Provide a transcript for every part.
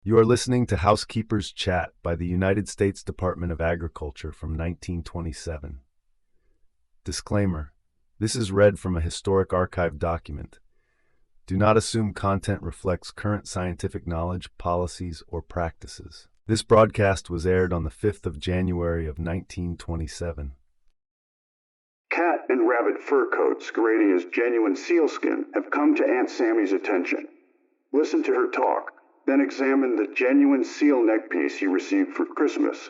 You are listening to Housekeepers Chat by the United States Department of Agriculture from 1927. Disclaimer: this is read from a historic archive document. Do not assume content reflects current scientific knowledge, policies, or practices. This broadcast was aired on the 5th of January of 1927. Cat and rabbit fur coats grading as genuine sealskin have come to Aunt Sammy's attention. Listen to her talk, then examine the genuine seal neckpiece you received for Christmas.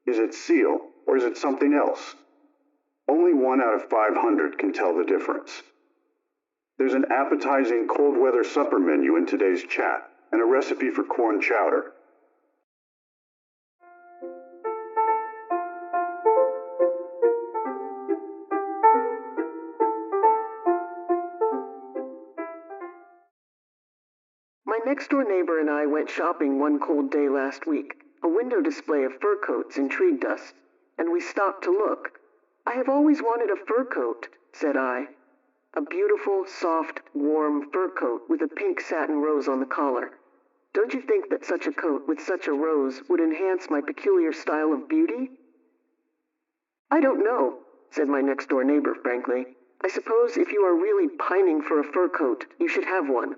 Is it seal, or is it something else? Only 1 out of 500 can tell the difference. There's an appetizing cold weather supper menu in today's chat, and a recipe for corn chowder. My next-door neighbor and I went shopping one cold day last week. A window display of fur coats intrigued us, and we stopped to look. "I have always wanted a fur coat," said I. A beautiful, soft, warm fur coat with a pink satin rose on the collar. Don't you think that such a coat with such a rose would enhance my peculiar style of beauty? "I don't know," said my next-door neighbor frankly. "I suppose if you are really pining for a fur coat, you should have one.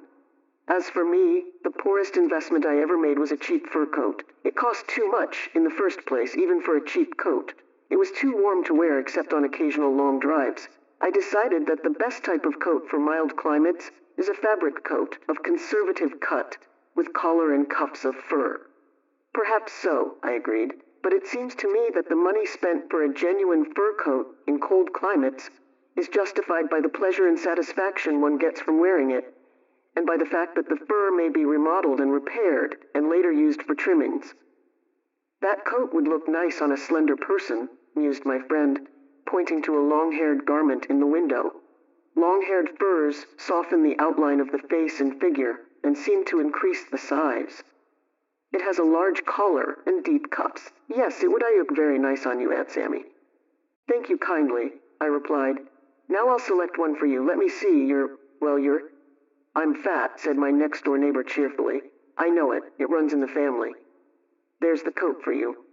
As for me, the poorest investment I ever made was a cheap fur coat. It cost too much, in the first place, even for a cheap coat. It was too warm to wear except on occasional long drives. I decided that the best type of coat for mild climates is a fabric coat of conservative cut, with collar and cuffs of fur." "Perhaps so," I agreed, "but it seems to me that the money spent for a genuine fur coat in cold climates is justified by the pleasure and satisfaction one gets from wearing it, and by the fact that the fur may be remodeled and repaired and later used for trimmings." "That coat would look nice on a slender person," mused my friend, pointing to a long-haired garment in the window. Long-haired furs soften the outline of the face and figure and seem to increase the size. "It has a large collar and deep cuffs. Yes, it would look very nice on you, Aunt Sammy." "Thank you kindly," I replied. "Now I'll select one for you. Let me see, you're... "I'm fat," said my next-door neighbor cheerfully. "I know it. It runs in the family. There's the coat for you."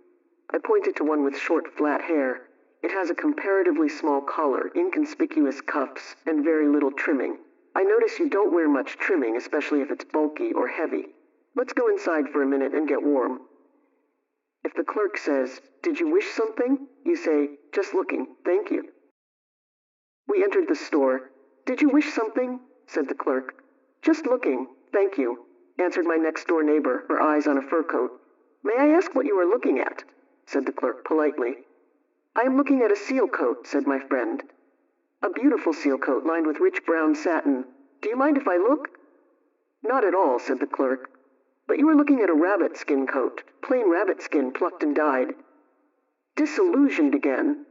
I pointed to one with short, flat hair. It has a comparatively small collar, inconspicuous cuffs, and very little trimming. I notice you don't wear much trimming, especially if it's bulky or heavy. Let's go inside for a minute and get warm. If the clerk says, "Did you wish something?" you say, "Just looking, thank you." We entered the store. "Did you wish something?" said the clerk. "Just looking, thank you," answered my next-door neighbor, her eyes on a fur coat. "May I ask what you are looking at?" said the clerk politely. "I am looking at a seal coat," said my friend. "A beautiful seal coat lined with rich brown satin. Do you mind if I look?" "Not at all," said the clerk. "But you are looking at a rabbit skin coat, plain rabbit skin plucked and dyed." "Disillusioned again!"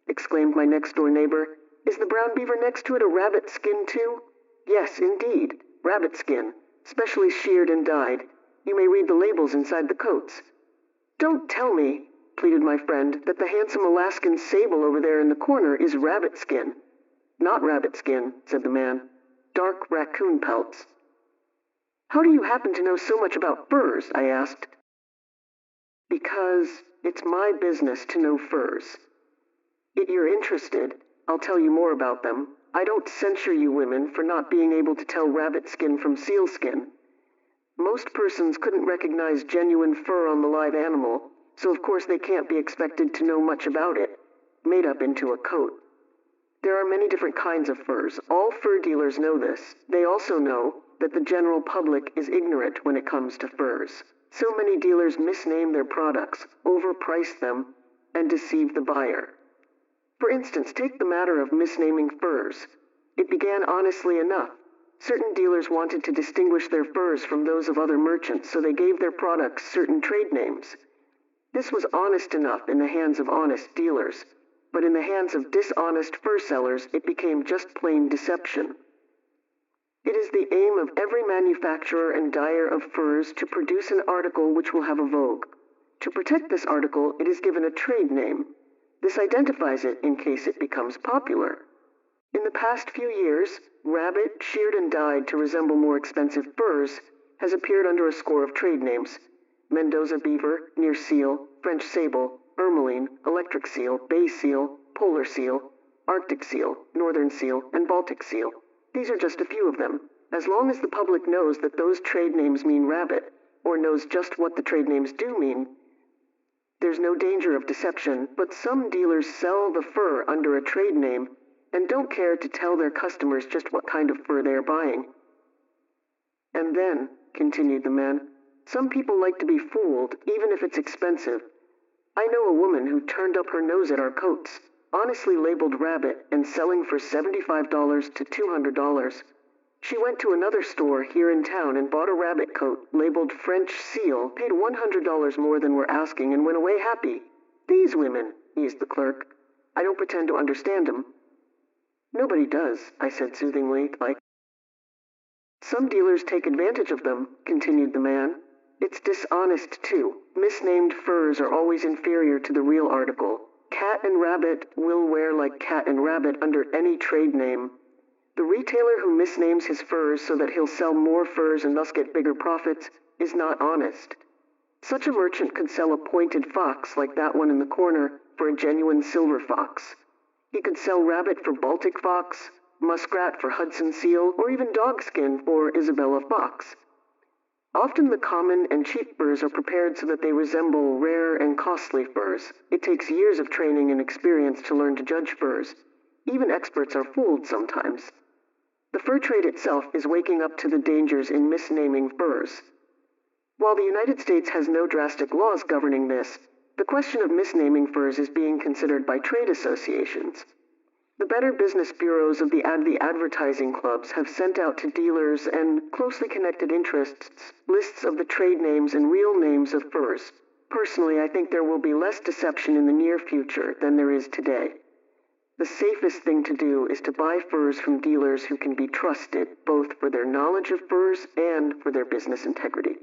exclaimed my next-door neighbor. "Is the brown beaver next to it a rabbit skin too?" "Yes, indeed, rabbit skin, specially sheared and dyed. You may read the labels inside the coats." "Don't tell me," pleaded my friend, "that the handsome Alaskan sable over there in the corner is rabbit skin." "Not rabbit skin," said the man. "Dark raccoon pelts." "How do you happen to know so much about furs?" I asked. "Because it's my business to know furs. If you're interested, I'll tell you more about them. I don't censure you women for not being able to tell rabbit skin from sealskin. Most persons couldn't recognize genuine fur on the live animal, so of course they can't be expected to know much about it, made up into a coat. There are many different kinds of furs. All fur dealers know this. They also know that the general public is ignorant when it comes to furs. So many dealers misname their products, overprice them, and deceive the buyer. For instance, take the matter of misnaming furs. It began honestly enough. Certain dealers wanted to distinguish their furs from those of other merchants, so they gave their products certain trade names. This was honest enough in the hands of honest dealers, but in the hands of dishonest fur sellers, it became just plain deception. It is the aim of every manufacturer and dyer of furs to produce an article which will have a vogue. To protect this article, it is given a trade name. This identifies it in case it becomes popular. In the past few years, rabbit, sheared and dyed to resemble more expensive furs, has appeared under a score of trade names: Mendoza beaver, near seal, French sable, ermeline, electric seal, bay seal, polar seal, Arctic seal, northern seal, and Baltic seal. These are just a few of them. As long as the public knows that those trade names mean rabbit, or knows just what the trade names do mean, there's no danger of deception. But some dealers sell the fur under a trade name and don't care to tell their customers just what kind of fur they are buying. And then, continued the man, some people like to be fooled, even if it's expensive. I know a woman who turned up her nose at our coats, honestly labeled rabbit and selling for $75 to $200. She went to another store here in town and bought a rabbit coat labeled French seal, paid $100 more than we're asking, and went away happy. These women, eased the clerk. I don't pretend to understand them. Nobody does, I said soothingly, like. Some dealers take advantage of them, continued the man. It's dishonest, too. Misnamed furs are always inferior to the real article. Cat and rabbit will wear like cat and rabbit under any trade name. The retailer who misnames his furs so that he'll sell more furs and thus get bigger profits is not honest. Such a merchant could sell a pointed fox like that one in the corner for a genuine silver fox. He could sell rabbit for Baltic fox, muskrat for Hudson seal, or even dogskin for Isabella fox. Often the common and cheap furs are prepared so that they resemble rare and costly furs. It takes years of training and experience to learn to judge furs. Even experts are fooled sometimes. The fur trade itself is waking up to the dangers in misnaming furs. While the United States has no drastic laws governing this, the question of misnaming furs is being considered by trade associations. The Better Business Bureaus of the advertising clubs have sent out to dealers and closely connected interests lists of the trade names and real names of furs. Personally, I think there will be less deception in the near future than there is today. The safest thing to do is to buy furs from dealers who can be trusted, both for their knowledge of furs and for their business integrity.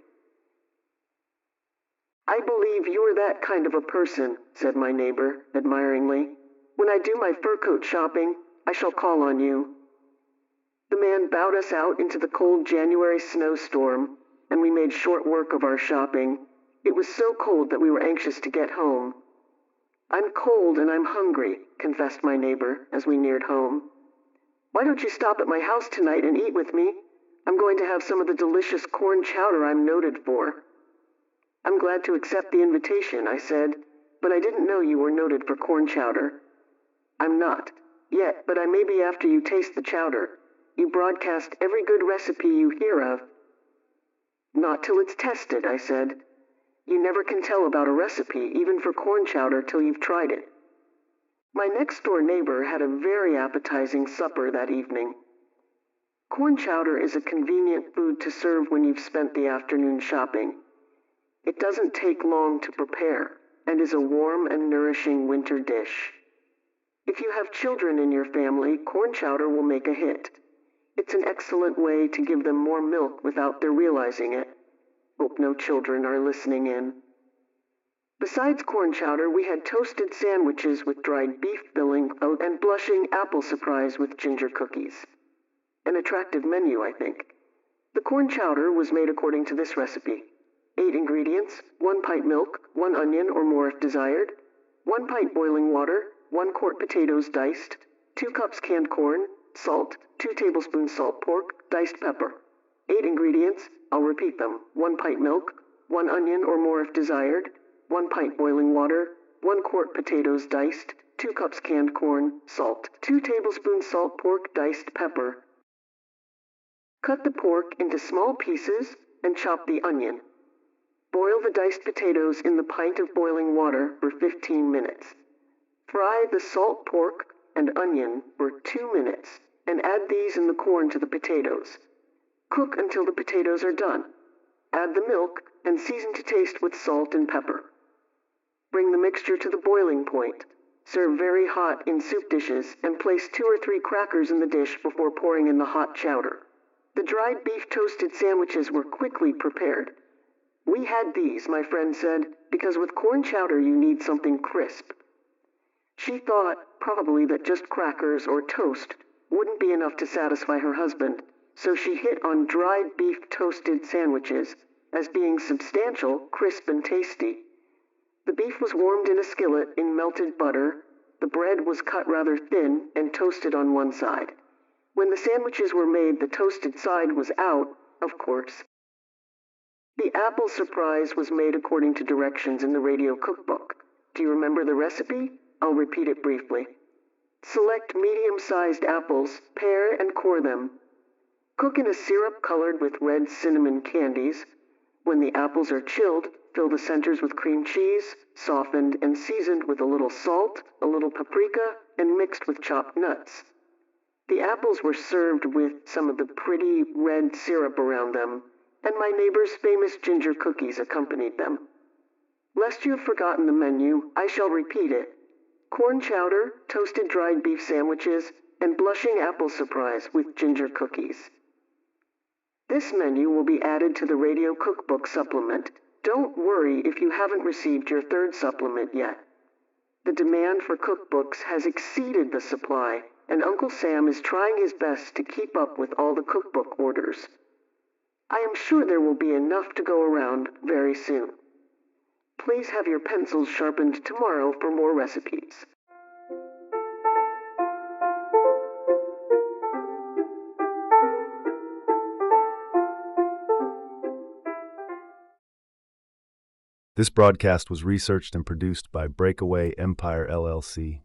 I believe you're that kind of a person, said my neighbor, admiringly. When I do my fur coat shopping, I shall call on you. The man bowed us out into the cold January snowstorm, and we made short work of our shopping. It was so cold that we were anxious to get home. I'm cold and I'm hungry, confessed my neighbor as we neared home. Why don't you stop at my house tonight and eat with me? I'm going to have some of the delicious corn chowder I'm noted for. I'm glad to accept the invitation, I said, but I didn't know you were noted for corn chowder. I'm not, yet, but I may be after you taste the chowder. You broadcast every good recipe you hear of. Not till it's tested, I said. You never can tell about a recipe, even for corn chowder, till you've tried it. My next-door neighbor had a very appetizing supper that evening. Corn chowder is a convenient food to serve when you've spent the afternoon shopping. It doesn't take long to prepare, and is a warm and nourishing winter dish. If you have children in your family, corn chowder will make a hit. It's an excellent way to give them more milk without their realizing it. Hope no children are listening in. Besides corn chowder, we had toasted sandwiches with dried beef filling and blushing apple surprise with ginger cookies. An attractive menu, I think. The corn chowder was made according to this recipe. 8 ingredients: 1 pint milk, 1 onion or more if desired, 1 pint boiling water, 1 quart potatoes diced, 2 cups canned corn, salt, 2 tablespoons salt pork, diced pepper. 8 ingredients, I'll repeat them: 1 pint milk, 1 onion or more if desired, 1 pint boiling water, 1 quart potatoes diced, 2 cups canned corn, salt, 2 tablespoons salt pork, diced pepper. Cut the pork into small pieces and chop the onion. Boil the diced potatoes in the pint of boiling water for 15 minutes. Fry the salt pork and onion for 2 minutes and add these and the corn to the potatoes. Cook until the potatoes are done. Add the milk and season to taste with salt and pepper. Bring the mixture to the boiling point. Serve very hot in soup dishes and place 2 or 3 crackers in the dish before pouring in the hot chowder. The dried beef toasted sandwiches were quickly prepared. We had these, my friend said, because with corn chowder you need something crisp. She thought probably that just crackers or toast wouldn't be enough to satisfy her husband, so she hit on dried beef toasted sandwiches as being substantial, crisp, and tasty. The beef was warmed in a skillet in melted butter. The bread was cut rather thin and toasted on one side. When the sandwiches were made, the toasted side was out, of course. The apple surprise was made according to directions in the radio cookbook. Do you remember the recipe? I'll repeat it briefly. Select medium-sized apples, pare and core them. Cook in a syrup colored with red cinnamon candies. When the apples are chilled, fill the centers with cream cheese, softened and seasoned with a little salt, a little paprika, and mixed with chopped nuts. The apples were served with some of the pretty red syrup around them, and my neighbor's famous ginger cookies accompanied them. Lest you have forgotten the menu, I shall repeat it. Corn chowder, toasted dried beef sandwiches, and blushing apple surprise with ginger cookies. This menu will be added to the radio cookbook supplement. Don't worry if you haven't received your third supplement yet. The demand for cookbooks has exceeded the supply, and Uncle Sam is trying his best to keep up with all the cookbook orders. I am sure there will be enough to go around very soon. Please have your pencils sharpened tomorrow for more recipes. This broadcast was researched and produced by BreakAway Empire LLC.